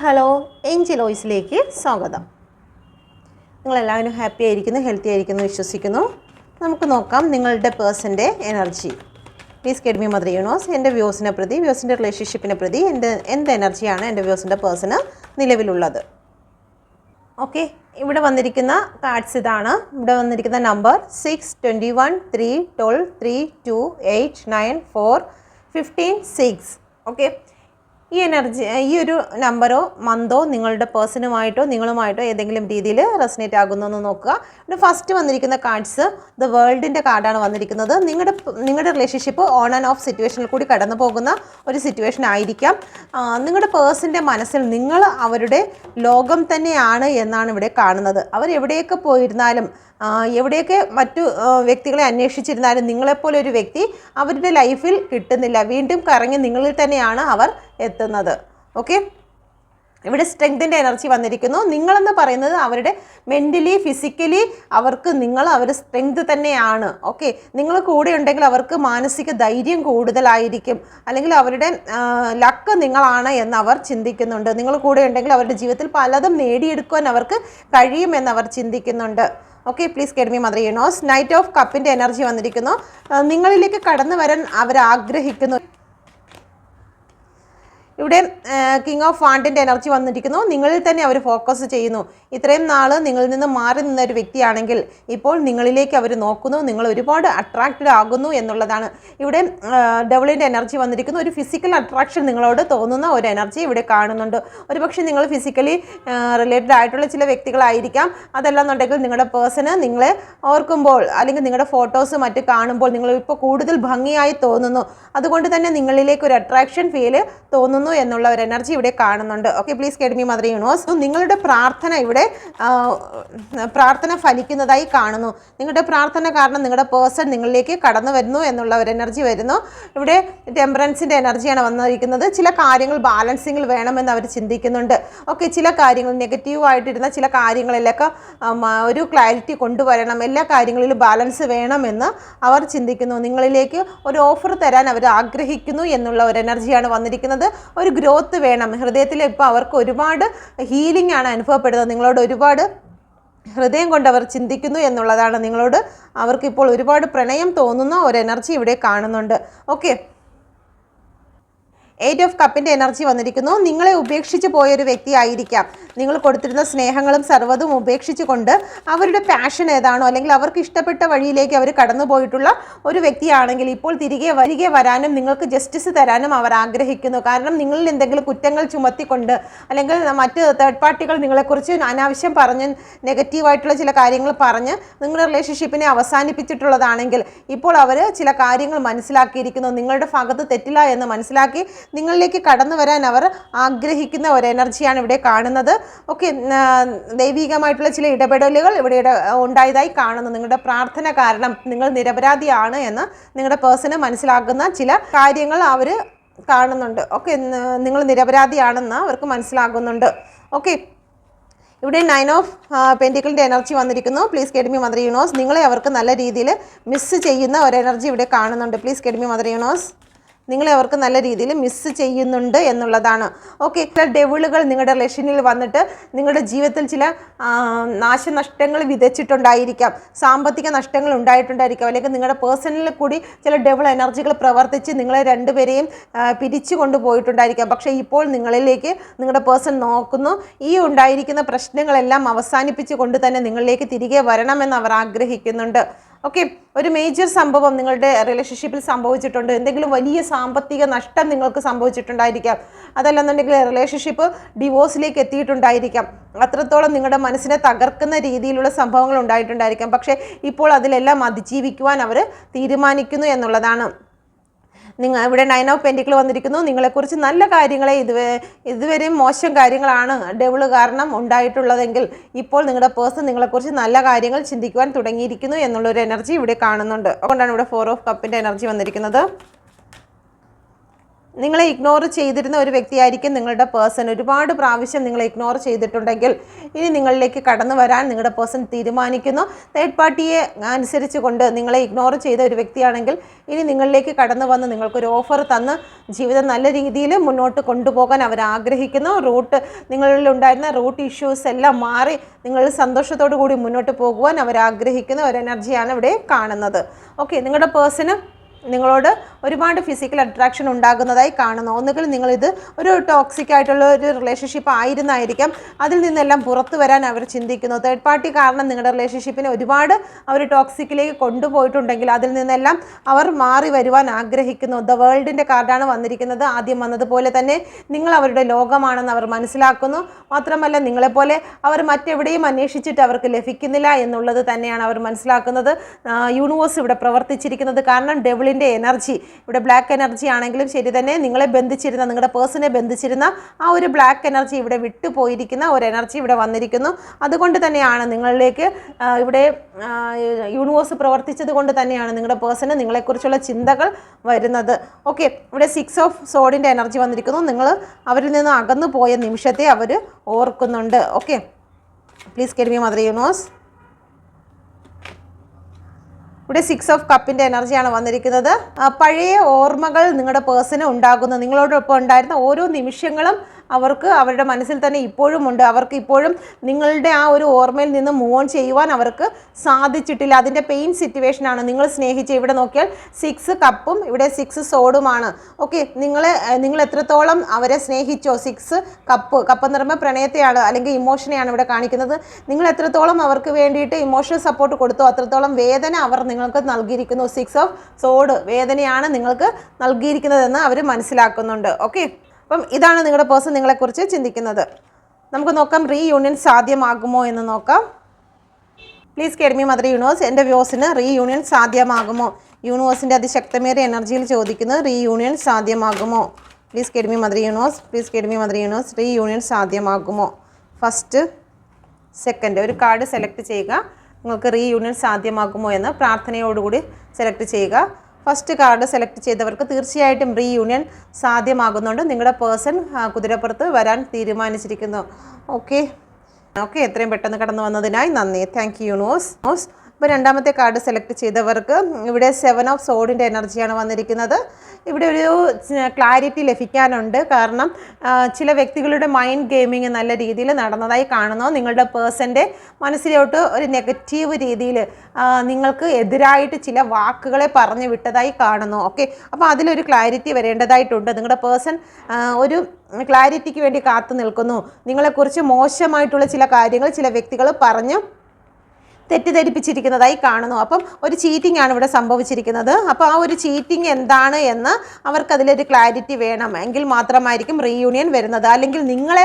Hello, Angel വോയിസിലേക്ക് സ്വാഗതം. നിങ്ങളെല്ലാവരും happy ആയിരിക്കുന്നു, ഹെൽത്തി ആയിരിക്കുന്നു വിശ്വസിക്കുന്നു. നമുക്ക് നോക്കാം നിങ്ങളുടെ പേഴ്സൻ്റെ energy. Please get me mother universe. എൻ്റെ വ്യൂസിനെ പ്രതി, വ്യൂസിൻ്റെ റിലേഷൻഷിപ്പിനെ പ്രതി എന്ത് എനർജിയാണ് എൻ്റെ വ്യൂസിൻ്റെ പേഴ്സണ് നിലവിലുള്ളത്? ഓക്കെ, ഇവിടെ വന്നിരിക്കുന്ന കാർഡ്സ് ഇതാണ്. ഇവിടെ വന്നിരിക്കുന്ന നമ്പർ 6, 21, 3, 12, 3, 2, 8, 9, 4, 15, 6. ഓക്കെ, ഈ എനർജി, ഈ ഒരു നമ്പറോ മന്തോ നിങ്ങളുടെ പേഴ്സണുമായിട്ടോ നിങ്ങളുമായിട്ടോ ഏതെങ്കിലും രീതിയിൽ റെസനേറ്റ് ആകുന്നതെന്ന് നോക്കുക. ഇവിടെ ഫസ്റ്റ് വന്നിരിക്കുന്ന കാർഡ്സ് ദ വേൾഡിൻ്റെ കാർഡാണ് വന്നിരിക്കുന്നത്. നിങ്ങളുടെ റിലേഷൻഷിപ്പ് ഓൺ ആൻഡ് ഓഫ് സിറ്റുവേഷനിൽ കൂടി കടന്നു പോകുന്ന ഒരു സിറ്റുവേഷൻ ആയിരിക്കാം. നിങ്ങളുടെ പേഴ്സൻ്റെ മനസ്സിൽ നിങ്ങൾ അവരുടെ ലോകം തന്നെയാണ് എന്നാണ് ഇവിടെ കാണുന്നത്. അവർ എവിടെയൊക്കെ പോയിരുന്നാലും, എവിടെയൊക്കെ മറ്റു വ്യക്തികളെ അന്വേഷിച്ചിരുന്നാലും നിങ്ങളെപ്പോലെ ഒരു വ്യക്തി അവരുടെ ലൈഫിൽ കിട്ടുന്നില്ല. വീണ്ടും കറങ്ങി നിങ്ങളിൽ തന്നെയാണ് അവർ എത്തുന്നത്. ഓക്കെ, ഇവിടെ സ്ട്രെങ്തിൻ്റെ എനർജി വന്നിരിക്കുന്നു. നിങ്ങളെന്ന് പറയുന്നത് അവരുടെ മെൻ്റലി ഫിസിക്കലി അവർ സ്ട്രെങ്ത് തന്നെയാണ്. ഓക്കെ, നിങ്ങൾ കൂടെ ഉണ്ടെങ്കിൽ അവർക്ക് മാനസിക ധൈര്യം കൂടുതലായിരിക്കും, അല്ലെങ്കിൽ അവരുടെ ലക്ക് നിങ്ങളാണ് എന്ന് അവർ ചിന്തിക്കുന്നുണ്ട്. നിങ്ങൾ കൂടെ ഉണ്ടെങ്കിൽ അവരുടെ ജീവിതത്തിൽ പലതും നേടിയെടുക്കുവാൻ അവർക്ക് കഴിയുമെന്ന് അവർ ചിന്തിക്കുന്നുണ്ട്. Okay, please get me mother universe. Knight of കപ്പിൻ്റെ എനർജി വന്നിരിക്കുന്നു. നിങ്ങളിലേക്ക് കടന്നു വരാൻ അവർ ആഗ്രഹിക്കുന്നു. ഇവിടെ കിങ് ഓഫ് വാണ്ടിൻ്റെ എനർജി വന്നിരിക്കുന്നു. നിങ്ങളിൽ തന്നെ അവർ ഫോക്കസ് ചെയ്യുന്നു. ഇത്രയും നാൾ നിങ്ങളിൽ നിന്ന് മാറി നിന്ന ഒരു വ്യക്തിയാണെങ്കിൽ ഇപ്പോൾ നിങ്ങളിലേക്ക് അവർ നോക്കുന്നു, നിങ്ങൾ ഒരുപാട് അട്രാക്റ്റഡ് ആകുന്നു എന്നുള്ളതാണ്. ഇവിടെ ഡെവിളിൻ്റെ എനർജി വന്നിരിക്കുന്നു. ഒരു ഫിസിക്കൽ അട്രാക്ഷൻ നിങ്ങളോട് തോന്നുന്ന ഒരു എനർജി ഇവിടെ കാണുന്നുണ്ട്. ഒരുപക്ഷെ നിങ്ങൾ ഫിസിക്കലി റിലേറ്റഡ് ആയിട്ടുള്ള ചില വ്യക്തികളായിരിക്കാം. അതല്ലെന്നുണ്ടെങ്കിൽ നിങ്ങളുടെ പേഴ്സണ് നിങ്ങളെ ഓർക്കുമ്പോൾ അല്ലെങ്കിൽ നിങ്ങളുടെ ഫോട്ടോസ് മറ്റ് കാണുമ്പോൾ നിങ്ങൾ ഇപ്പോൾ കൂടുതൽ ഭംഗിയായി തോന്നുന്നു. അതുകൊണ്ട് തന്നെ നിങ്ങളിലേക്ക് ഒരു അട്രാക്ഷൻ ഫീല് തോന്നുന്നു എന്നുള്ള ഒരു എനർജി ഇവിടെ കാണുന്നുണ്ട്. Okay, please get me mother universe. നിങ്ങളുടെ പ്രാർത്ഥന ഇവിടെ പ്രാർത്ഥന ഫലിക്കുന്നതായി കാണുന്നു. നിങ്ങളുടെ പ്രാർത്ഥന കാരണം നിങ്ങളുടെ പേഴ്സൺ നിങ്ങളിലേക്ക് കടന്നു വരുന്നു എന്നുള്ള ഒരു എനർജി വരുന്നു. ഇവിടെ ടെമ്പറൻസിൻ്റെ എനർജിയാണ് വന്നിരിക്കുന്നത്. ചില കാര്യങ്ങൾ ബാലൻസിങ്ങിൽ വേണമെന്ന് അവർ ചിന്തിക്കുന്നുണ്ട്. ഓക്കെ, ചില കാര്യങ്ങൾ നെഗറ്റീവായിട്ടിരുന്ന ചില കാര്യങ്ങളിലൊക്കെ ഒരു ക്ലാരിറ്റി കൊണ്ടുവരണം, എല്ലാ കാര്യങ്ങളിലും ബാലൻസ് വേണമെന്ന് അവർ ചിന്തിക്കുന്നു. നിങ്ങളിലേക്ക് ഒരു ഓഫർ തരാൻ അവർ ആഗ്രഹിക്കുന്നു എന്നുള്ള ഒരു എനർജിയാണ് വന്നിരിക്കുന്നത്. ഒരു ഗ്രോത്ത് വേണം ഹൃദയത്തിൽ. ഇപ്പോൾ അവർക്ക് ഒരുപാട് ഹീലിംഗ് ആണ് അനുഭവപ്പെടുന്നത്. നിങ്ങളോട് ഒരുപാട് ഹൃദയം കൊണ്ട് അവർ ചിന്തിക്കുന്നു എന്നുള്ളതാണ്. നിങ്ങളോട് അവർക്കിപ്പോൾ ഒരുപാട് പ്രണയം തോന്നുന്ന ഒരു എനർജി ഇവിടെ കാണുന്നുണ്ട്. ഓക്കെ, 8 ഓഫ് കപ്പിൻ്റെ എനർജി വന്നിരിക്കുന്നു. നിങ്ങളെ ഉപേക്ഷിച്ച് പോയൊരു വ്യക്തി ആയിരിക്കാം. നിങ്ങൾ കൊടുത്തിരുന്ന സ്നേഹങ്ങളും സർവ്വതും ഉപേക്ഷിച്ച് കൊണ്ട് അവരുടെ പാഷൻ ഏതാണോ അല്ലെങ്കിൽ അവർക്ക് ഇഷ്ടപ്പെട്ട വഴിയിലേക്ക് അവർ കടന്നു പോയിട്ടുള്ള ഒരു വ്യക്തിയാണെങ്കിൽ ഇപ്പോൾ തിരികെ വരാനും നിങ്ങൾക്ക് ജസ്റ്റിസ് തരാനും അവർ ആഗ്രഹിക്കുന്നു. കാരണം നിങ്ങളിൽ എന്തെങ്കിലും കുറ്റങ്ങൾ ചുമത്തിക്കൊണ്ട് അല്ലെങ്കിൽ മറ്റ് തേർഡ് പാർട്ടികൾ നിങ്ങളെക്കുറിച്ച് അനാവശ്യം പറഞ്ഞ് നെഗറ്റീവായിട്ടുള്ള ചില കാര്യങ്ങൾ പറഞ്ഞ് നിങ്ങളുടെ റിലേഷൻഷിപ്പിനെ അവസാനിപ്പിച്ചിട്ടുള്ളതാണെങ്കിൽ ഇപ്പോൾ അവർ ചില കാര്യങ്ങൾ മനസ്സിലാക്കിയിരിക്കുന്നു. നിങ്ങളുടെ ഭാഗത്ത് തെറ്റില്ല എന്ന് മനസ്സിലാക്കി നിങ്ങളിലേക്ക് കടന്നു വരാൻ അവർ ആഗ്രഹിക്കുന്ന ഒരു എനർജിയാണ് ഇവിടെ കാണുന്നത്. ഓക്കെ, ദൈവികമായിട്ടുള്ള ചില ഇടപെടലുകൾ ഇവിടെ ഉണ്ടായതായി കാണുന്നു. നിങ്ങളുടെ പ്രാർത്ഥന കാരണം നിങ്ങൾ നിരപരാധിയാണ് എന്ന് നിങ്ങളുടെ പേഴ്സണ് മനസ്സിലാക്കുന്ന ചില കാര്യങ്ങൾ അവർ കാണുന്നുണ്ട്. ഓക്കെ, നിങ്ങൾ നിരപരാധിയാണെന്ന് അവർക്ക് മനസ്സിലാകുന്നുണ്ട്. ഓക്കെ, ഇവിടെ 9 ഓഫ് പെൻറ്റിക്കിളിൻ്റെ എനർജി വന്നിരിക്കുന്നു. Please get me mother universe. നിങ്ങളെ അവർക്ക് നല്ല രീതിയിൽ മിസ് ചെയ്യുന്ന ഒരു എനർജി ഇവിടെ കാണുന്നുണ്ട്. Please get me mother universe. നിങ്ങളെ അവർക്ക് നല്ല രീതിയിൽ മിസ് ചെയ്യുന്നുണ്ട് എന്നുള്ളതാണ്. ഓക്കെ, ചില ഡെവിളുകൾ നിങ്ങളുടെ റിലേഷനിൽ വന്നിട്ട് നിങ്ങളുടെ ജീവിതത്തിൽ ചില നാശനഷ്ടങ്ങൾ വിതച്ചിട്ടുണ്ടായിരിക്കാം, സാമ്പത്തിക നഷ്ടങ്ങൾ ഉണ്ടായിട്ടുണ്ടായിരിക്കാം, അല്ലെങ്കിൽ നിങ്ങളുടെ പേഴ്സണലിൽ കൂടി ചില ഡെവിൾ എനർജികൾ പ്രവർത്തിച്ച് നിങ്ങളെ രണ്ടുപേരെയും പിരിച്ചു കൊണ്ടുപോയിട്ടുണ്ടായിരിക്കാം. പക്ഷേ ഇപ്പോൾ നിങ്ങളിലേക്ക് നിങ്ങളുടെ പേഴ്സൺ നോക്കുന്നു. ഈ ഉണ്ടായിരിക്കുന്ന പ്രശ്നങ്ങളെല്ലാം അവസാനിപ്പിച്ച് കൊണ്ട് തന്നെ നിങ്ങളിലേക്ക് തിരികെ വരണമെന്ന് അവർ ആഗ്രഹിക്കുന്നുണ്ട്. ഓക്കെ, ഒരു മേജർ സംഭവം നിങ്ങളുടെ റിലേഷൻഷിപ്പിൽ സംഭവിച്ചിട്ടുണ്ട്. എന്തെങ്കിലും വലിയ സാമ്പത്തിക നഷ്ടം നിങ്ങൾക്ക് സംഭവിച്ചിട്ടുണ്ടായിരിക്കാം. അതല്ലെന്നുണ്ടെങ്കിൽ റിലേഷൻഷിപ്പ് ഡിവോഴ്സിലേക്ക് എത്തിയിട്ടുണ്ടായിരിക്കാം. അത്രത്തോളം നിങ്ങളുടെ മനസ്സിനെ തകർക്കുന്ന രീതിയിലുള്ള സംഭവങ്ങൾ ഉണ്ടായിട്ടുണ്ടായിരിക്കാം. പക്ഷേ ഇപ്പോൾ അതിലെല്ലാം അതിജീവിക്കുവാൻ അവർ തീരുമാനിക്കുന്നു എന്നുള്ളതാണ്. ഇവിടെ 9 ഓഫ് പെൻറ്റിക്കിൾ വന്നിരിക്കുന്നു. നിങ്ങളെക്കുറിച്ച് നല്ല കാര്യങ്ങളെ ഇതുവരെയും മോശം കാര്യങ്ങളാണ് ഡെവിൾ കാരണം ഉണ്ടായിട്ടുള്ളതെങ്കിൽ ഇപ്പോൾ നിങ്ങളുടെ പേഴ്സൺ നിങ്ങളെക്കുറിച്ച് നല്ല കാര്യങ്ങൾ ചിന്തിക്കുവാൻ തുടങ്ങിയിരിക്കുന്നു എന്നുള്ളൊരു എനർജി ഇവിടെ കാണുന്നുണ്ട്. അതുകൊണ്ടാണ് ഇവിടെ 4 ഓഫ് കപ്പിൻ്റെ എനർജി വന്നിരിക്കുന്നത്. നിങ്ങളെ ഇഗ്നോർ ചെയ്തിരുന്ന ഒരു വ്യക്തിയായിരിക്കും നിങ്ങളുടെ പേഴ്സൺ. ഒരുപാട് പ്രാവശ്യം നിങ്ങളെ ഇഗ്നോർ ചെയ്തിട്ടുണ്ടെങ്കിൽ ഇനി നിങ്ങളിലേക്ക് കടന്നു വരാൻ നിങ്ങളുടെ പേഴ്സൺ തീരുമാനിക്കുന്നു. തേർഡ് പാർട്ടിയെ അനുസരിച്ച് കൊണ്ട് നിങ്ങളെ ഇഗ്നോർ ചെയ്ത ഒരു വ്യക്തിയാണെങ്കിൽ ഇനി നിങ്ങളിലേക്ക് കടന്നു വന്ന് നിങ്ങൾക്കൊരു ഓഫർ തന്ന് ജീവിതം നല്ല രീതിയിൽ മുന്നോട്ട് കൊണ്ടുപോകാൻ അവർ ആഗ്രഹിക്കുന്നു. നിങ്ങളിലുണ്ടായിരുന്ന റൂട്ട് ഇഷ്യൂസ് എല്ലാം മാറി നിങ്ങൾ സന്തോഷത്തോടു കൂടി മുന്നോട്ട് പോകുവാൻ അവർ ആഗ്രഹിക്കുന്ന ഒരു എനർജിയാണ് ഇവിടെ കാണുന്നത്. ഓക്കെ, നിങ്ങളുടെ പേഴ്സണ് നിങ്ങളോട് ഒരുപാട് ഫിസിക്കൽ അട്രാക്ഷൻ ഉണ്ടാകുന്നതായി കാണുന്നു. ഒന്നുകിൽ നിങ്ങളിത് ഒരു ടോക്സിക് ആയിട്ടുള്ള ഒരു റിലേഷൻഷിപ്പ് ആയിരുന്നായിരിക്കാം. അതിൽ നിന്നെല്ലാം പുറത്തു വരാൻ അവർ ചിന്തിക്കുന്നു. തേർഡ് പാർട്ടി കാരണം നിങ്ങളുടെ റിലേഷൻഷിപ്പിനെ ഒരുപാട് അവർ ടോക്സിക്കിലേക്ക് കൊണ്ടുപോയിട്ടുണ്ടെങ്കിൽ അതിൽ നിന്നെല്ലാം അവർ മാറി വരുവാൻ ആഗ്രഹിക്കുന്നു. ദ വേൾഡിൻ്റെ കാർഡാണ് വന്നിരിക്കുന്നത്. ആദ്യം വന്നതുപോലെ തന്നെ നിങ്ങൾ അവരുടെ ലോകമാണെന്ന് അവർ മനസ്സിലാക്കുന്നു. മാത്രമല്ല നിങ്ങളെപ്പോലെ അവർ മറ്റെവിടെയും അന്വേഷിച്ചിട്ട് അവർക്ക് ലഭിക്കുന്നില്ല എന്നുള്ളത് തന്നെയാണ് അവർ മനസ്സിലാക്കുന്നത്. യൂണിവേഴ്സ് ഇവിടെ പ്രവർത്തിച്ചിരിക്കുന്നത് കാരണം ഡെവിളിൻ്റെ എനർജി ഇവിടെ ബ്ലാക്ക് എനർജി ആണെങ്കിലും ശരി തന്നെ നിങ്ങളെ ബന്ധിച്ചിരുന്ന നിങ്ങളുടെ പേഴ്സണെ ബന്ധിച്ചിരുന്ന ആ ഒരു ബ്ലാക്ക് എനർജി ഇവിടെ വിട്ടുപോയിരിക്കുന്ന ഒരു എനർജി ഇവിടെ വന്നിരിക്കുന്നു. അതുകൊണ്ട് തന്നെയാണ് നിങ്ങളിലേക്ക് ഇവിടെ യൂണിവേഴ്സ് പ്രവർത്തിച്ചത് കൊണ്ട് തന്നെയാണ് നിങ്ങളുടെ പേഴ്സണ് നിങ്ങളെക്കുറിച്ചുള്ള ചിന്തകൾ വരുന്നത്. ഓക്കെ, ഇവിടെ 6 ഓഫ് സോഡിൻ്റെ എനർജി വന്നിരിക്കുന്നു. നിങ്ങൾ അവരിൽ നിന്ന് അകന്നു പോയ നിമിഷത്തെ അവർ ഓർക്കുന്നുണ്ട്. Okay, please get me mother universe. ഇവിടെ 6 ഓഫ് കപ്പിൻ്റെ എനർജിയാണ് വന്നിരിക്കുന്നത്. പഴയ ഓർമ്മകൾ നിങ്ങളുടെ പേഴ്സണ് ഉണ്ടാകുന്നു. നിങ്ങളോടൊപ്പം ഉണ്ടായിരുന്ന ഓരോ നിമിഷങ്ങളും അവർക്ക് അവരുടെ മനസ്സിൽ തന്നെ ഇപ്പോഴും ഉണ്ട്. അവർക്ക് ഇപ്പോഴും നിങ്ങളുടെ ആ ഒരു ഓർമ്മയിൽ നിന്ന് മൂവ് ഓൺ ചെയ്യുവാൻ അവർക്ക് സാധിച്ചിട്ടില്ല. അതിൻ്റെ പെയിൻ സിറ്റുവേഷനാണ്. നിങ്ങൾ സ്നേഹിച്ച് ഇവിടെ നോക്കിയാൽ 6 കപ്പും ഇവിടെ 6 സോഡുമാണ്. ഓക്കെ, നിങ്ങൾ എത്രത്തോളം അവരെ സ്നേഹിച്ചോ, 6 കപ്പ് എന്ന് പറയുമ്പോൾ പ്രണയത്തെയാണ് അല്ലെങ്കിൽ ഇമോഷനെയാണ് ഇവിടെ കാണിക്കുന്നത്. നിങ്ങൾ എത്രത്തോളം അവർക്ക് വേണ്ടിയിട്ട് ഇമോഷണൽ സപ്പോർട്ട് കൊടുത്തോ അത്രത്തോളം വേദന അവർ നിങ്ങൾക്ക് നൽകിയിരിക്കുന്നു. 6 ഓഫ് സോഡ് വേദനയാണ് നിങ്ങൾക്ക് നൽകിയിരിക്കുന്നതെന്ന് അവർ മനസ്സിലാക്കുന്നുണ്ട്. ഓക്കെ, അപ്പം ഇതാണ് നിങ്ങളുടെ പേഴ്സൺ നിങ്ങളെക്കുറിച്ച് ചിന്തിക്കുന്നത്. നമുക്ക് നോക്കാം റീയൂണിയൻ സാധ്യമാകുമോ എന്ന് നോക്കാം. Please get me mother universe. എൻ്റെ വ്യൂസിന് റീയൂണിയൻ സാധ്യമാകുമോ? യൂണിവേഴ്സിൻ്റെ അതിശക്തമേറിയ എനർജിയിൽ ചോദിക്കുന്നു, റീയൂണിയൻ സാധ്യമാകുമോ? Please get me mother universe. Please get me mother universe. Reunion സാധ്യമാകുമോ? ഫസ്റ്റ്, സെക്കൻഡ് ഒരു കാർഡ് സെലക്ട് ചെയ്യുക. നിങ്ങൾക്ക് റീയൂണിയൻ സാധ്യമാകുമോ എന്ന് പ്രാർത്ഥനയോടുകൂടി സെലക്ട് ചെയ്യുക. ഫസ്റ്റ് കാർഡ് സെലക്ട് ചെയ്തവർക്ക് തീർച്ചയായിട്ടും റീയൂണിയൻ സാധ്യമാകുന്നുണ്ട്. നിങ്ങളുടെ പേഴ്സൺ കുതിരപ്പുറത്ത് വരാൻ തീരുമാനിച്ചിരിക്കുന്നു. ഓക്കെ, എത്രയും പെട്ടെന്ന് കടന്നു വന്നതിനായി നന്ദി. Thank you universe. ഇപ്പോൾ രണ്ടാമത്തെ കാർഡ് സെലക്ട് ചെയ്തവർക്ക് ഇവിടെ 7 ഓഫ് സോഡിൻ്റെ എനർജിയാണ് വന്നിരിക്കുന്നത്. ഇവിടെ ഒരു ക്ലാരിറ്റി ലഭിക്കാനുണ്ട്. കാരണം ചില വ്യക്തികളുടെ മൈൻഡ് ഗെയിമിങ് നല്ല രീതിയിൽ നടന്നതായി കാണുന്നു. നിങ്ങളുടെ പേഴ്സൻ്റെ മനസ്സിലോട്ട് ഒരു നെഗറ്റീവ് രീതിയിൽ നിങ്ങൾക്ക് എതിരായിട്ട് ചില വാക്കുകളെ പറഞ്ഞു വിട്ടതായി കാണുന്നു. ഓക്കെ, അപ്പോൾ അതിലൊരു ക്ലാരിറ്റി വരേണ്ടതായിട്ടുണ്ട്. നിങ്ങളുടെ പേഴ്സൺ ഒരു ക്ലാരിറ്റിക്ക് വേണ്ടി കാത്തു നിൽക്കുന്നു. നിങ്ങളെക്കുറിച്ച് മോശമായിട്ടുള്ള ചില കാര്യങ്ങൾ ചില വ്യക്തികൾ പറഞ്ഞു തെറ്റിദ്ധരിപ്പിച്ചിരിക്കുന്നതായി കാണുന്നു. അപ്പം ഒരു ചീറ്റിംഗ് ആണ് ഇവിടെ സംഭവിച്ചിരിക്കുന്നത്. അപ്പോൾ ആ ഒരു ചീറ്റിംഗ് എന്താണ് എന്ന് അവർക്കതിലൊരു ക്ലാരിറ്റി വേണം. എങ്കിൽ മാത്രമായിരിക്കും റീയൂണിയൻ വരുന്നത്. അല്ലെങ്കിൽ നിങ്ങളെ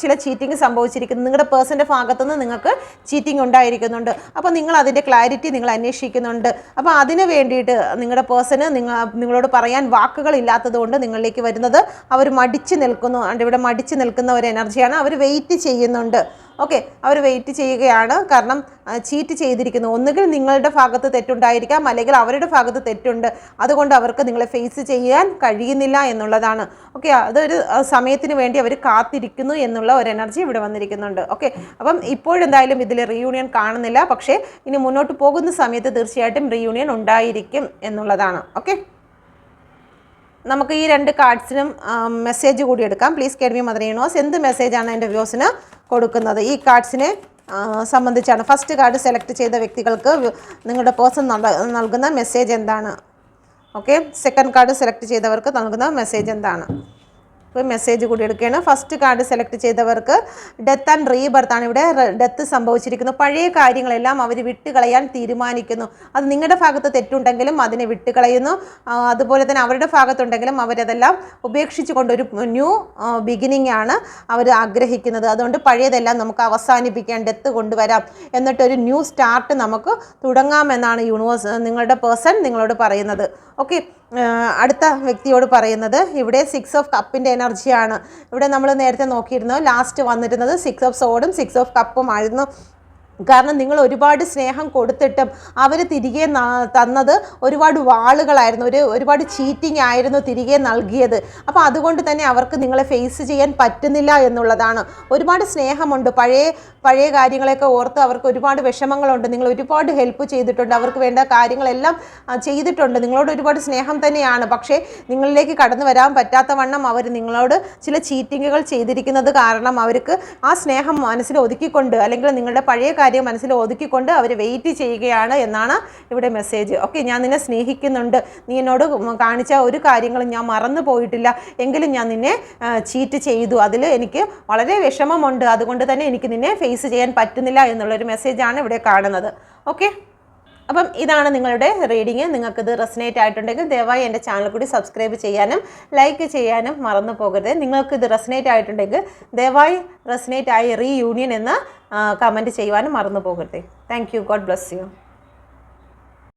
ചില ചീറ്റിംഗ് സംഭവിച്ചിരിക്കുന്നു, നിങ്ങളുടെ പേഴ്സൻ്റെ ഭാഗത്തുനിന്ന് നിങ്ങൾക്ക് ചീറ്റിംഗ് ഉണ്ടായിരിക്കുന്നുണ്ട്. അപ്പോൾ നിങ്ങൾ അതിൻ്റെ ക്ലാരിറ്റി നിങ്ങൾ അന്വേഷിക്കുന്നുണ്ട്. അപ്പോൾ അതിന് വേണ്ടിയിട്ട് നിങ്ങളുടെ പേഴ്സണ് നിങ്ങളോട് പറയാൻ വാക്കുകളില്ലാത്തത് കൊണ്ട് നിങ്ങളിലേക്ക് വരുന്നത് അവർ മടിച്ച് നിൽക്കുന്നു. ഇവിടെ മടിച്ച് നിൽക്കുന്ന ഒരു എനർജിയാണ്. അവർ വെയിറ്റ് ചെയ്യുന്നുണ്ട്. ഓക്കെ, അവർ വെയിറ്റ് ചെയ്യുകയാണ്. കാരണം ചീറ്റ് ചെയ്തിരിക്കുന്നു. ഒന്നുകിൽ നിങ്ങളുടെ ഭാഗത്ത് തെറ്റുണ്ടായിരിക്കാം, അല്ലെങ്കിൽ അവരുടെ ഭാഗത്ത് തെറ്റുണ്ട്. അതുകൊണ്ട് അവർക്ക് നിങ്ങളെ ഫേസ് ചെയ്യാൻ കഴിയുന്നില്ല എന്നുള്ളതാണ്. ഓക്കെ, അതൊരു സമയത്തിന് വേണ്ടി അവർ കാത്തിരിക്കുന്നു എന്നുള്ള ഒരു എനർജി ഇവിടെ വന്നിരിക്കുന്നുണ്ട്. ഓക്കെ, അപ്പം ഇപ്പോഴെന്തായാലും ഇതിൽ റീയൂണിയൻ കാണുന്നില്ല. പക്ഷേ ഇനി മുന്നോട്ട് പോകുന്ന സമയത്ത് തീർച്ചയായിട്ടും റീയൂണിയൻ ഉണ്ടായിരിക്കും എന്നുള്ളതാണ്. ഓക്കെ, നമുക്ക് ഈ 2 കാർഡ്സിനും മെസ്സേജ് കൂടി എടുക്കാം. Please get me mother universe. എന്ത് മെസ്സേജാണ് എൻ്റെ വ്യൂസിന് കൊടുക്കുന്നത്? ഈ കാർഡ്സിനെ സംബന്ധിച്ചാണ്. ഫസ്റ്റ് കാർഡ് സെലക്ട് ചെയ്ത വ്യക്തികൾക്ക് നിങ്ങളുടെ പേഴ്സൺ നൽകുന്ന മെസ്സേജ് എന്താണ്? ഓക്കെ, സെക്കൻഡ് കാർഡ് സെലക്ട് ചെയ്തവർക്ക് നൽകുന്ന മെസ്സേജ് എന്താണ്? മെസ്സേജ് കൂടി എടുക്കുകയാണ്. ഫസ്റ്റ് കാർഡ് സെലക്ട് ചെയ്തവർക്ക് ഡെത്ത് ആൻഡ് റീബർത്ത് ആണ്. ഇവിടെ ഡെത്ത് സംഭവിച്ചിരിക്കുന്നു. പഴയ കാര്യങ്ങളെല്ലാം അവർ വിട്ടുകളയാൻ തീരുമാനിക്കുന്നു. അത് നിങ്ങളുടെ ഭാഗത്ത് തെറ്റുണ്ടെങ്കിലും അതിനെ വിട്ടുകളയുന്നു. അതുപോലെ തന്നെ അവരുടെ ഭാഗത്തുണ്ടെങ്കിലും അവരതെല്ലാം ഉപേക്ഷിച്ചുകൊണ്ട് ഒരു ന്യൂ ബിഗിനിങ് ആണ് അവർ ആഗ്രഹിക്കുന്നത്. അതുകൊണ്ട് പഴയതെല്ലാം നമുക്ക് അവസാനിപ്പിക്കാൻ, ഡെത്ത് കൊണ്ടുവരാം, എന്നിട്ടൊരു ന്യൂ സ്റ്റാർട്ട് നമുക്ക് തുടങ്ങാമെന്നാണ് യൂണിവേഴ്സ് നിങ്ങളുടെ പേഴ്സൺ നിങ്ങളോട് പറയുന്നത്. ഓക്കെ, അടുത്ത വ്യക്തിയോട് പറയുന്നത് ഇവിടെ 6 ഓഫ് കപ്പിൻ്റെ എനർജിയാണ്. ഇവിടെ നമ്മൾ നേരത്തെ നോക്കിയിരുന്നു, ലാസ്റ്റ് വന്നിരുന്നത് 6 ഓഫ് സോഡും 6 ഓഫ് കപ്പും ആയിരുന്നു. കാരണം നിങ്ങൾ ഒരുപാട് സ്നേഹം കൊടുത്തിട്ടും അവർ തിരികെ തന്നത് ഒരുപാട് വാളുകളായിരുന്നു, ഒരുപാട് ചീറ്റിംഗ് ആയിരുന്നു തിരികെ നൽകിയത്. അപ്പോൾ അതുകൊണ്ട് തന്നെ അവർക്ക് നിങ്ങളെ ഫേസ് ചെയ്യാൻ പറ്റുന്നില്ല എന്നുള്ളതാണ്. ഒരുപാട് സ്നേഹമുണ്ട്, പഴയ കാര്യങ്ങളെയൊക്കെ ഓർത്ത് അവർക്ക് ഒരുപാട് വിഷമങ്ങളുണ്ട്. നിങ്ങൾ ഒരുപാട് ഹെൽപ്പ് ചെയ്തിട്ടുണ്ട്, അവർക്ക് വേണ്ട കാര്യങ്ങളെല്ലാം ചെയ്തിട്ടുണ്ട്, നിങ്ങളോട് ഒരുപാട് സ്നേഹം തന്നെയാണ്. പക്ഷേ നിങ്ങളിലേക്ക് കടന്നു വരാൻ പറ്റാത്ത വണ്ണം അവർ നിങ്ങളോട് ചില ചീറ്റിങ്ങുകൾ ചെയ്തിരിക്കുന്നത് കാരണം അവർക്ക് ആ സ്നേഹം മനസ്സിൽ ഒതുക്കിക്കൊണ്ട്, അല്ലെങ്കിൽ നിങ്ങളുടെ പഴയ കാര്യം മനസ്സിൽ ഒതുക്കിക്കൊണ്ട് അവർ വെയിറ്റ് ചെയ്യുകയാണ് എന്നാണ് ഇവിടെ മെസ്സേജ്. ഓക്കെ, ഞാൻ നിന്നെ സ്നേഹിക്കുന്നുണ്ട്, നീ എന്നോട് കാണിച്ച ഒരു കാര്യങ്ങളും ഞാൻ മറന്നു പോയിട്ടില്ല, എങ്കിലും ഞാൻ നിന്നെ ചീറ്റ് ചെയ്തു, അതിൽ എനിക്ക് വളരെ വിഷമമുണ്ട്, അതുകൊണ്ട് തന്നെ എനിക്ക് നിന്നെ ഫേസ് ചെയ്യാൻ പറ്റുന്നില്ല എന്നുള്ളൊരു മെസ്സേജാണ് ഇവിടെ കാണുന്നത്. ഓക്കെ, അപ്പം ഇതാണ് നിങ്ങളുടെ റീഡിങ്. നിങ്ങൾക്കിത് റെസനേറ്റ് ആയിട്ടുണ്ടെങ്കിൽ ദയവായി എൻ്റെ ചാനൽ കൂടി സബ്സ്ക്രൈബ് ചെയ്യാനും ലൈക്ക് ചെയ്യാനും മറന്നു പോകരുത്. നിങ്ങൾക്കിത് റെസനേറ്റ് ആയിട്ടുണ്ടെങ്കിൽ ദയവായി റെസനേറ്റ് ആയി റീയൂണിയൻ എന്ന് കമൻറ്റ് ചെയ്യുവാനും മറന്നു പോകരുത്. Thank you. God bless you.